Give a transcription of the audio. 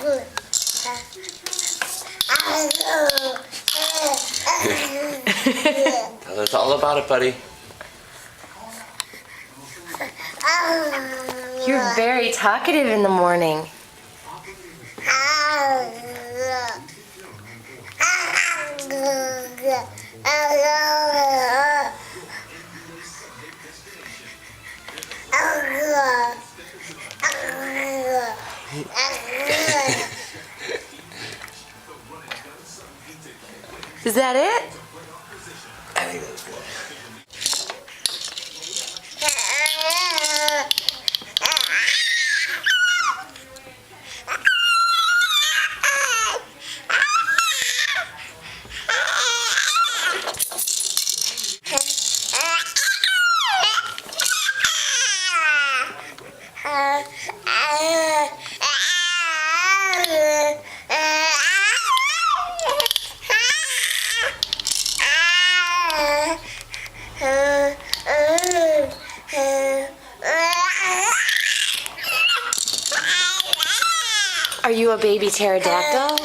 Tell us all about it, buddy. You're very talkative in the morning. Is that it? I think that's good. Are you a baby pterodactyl?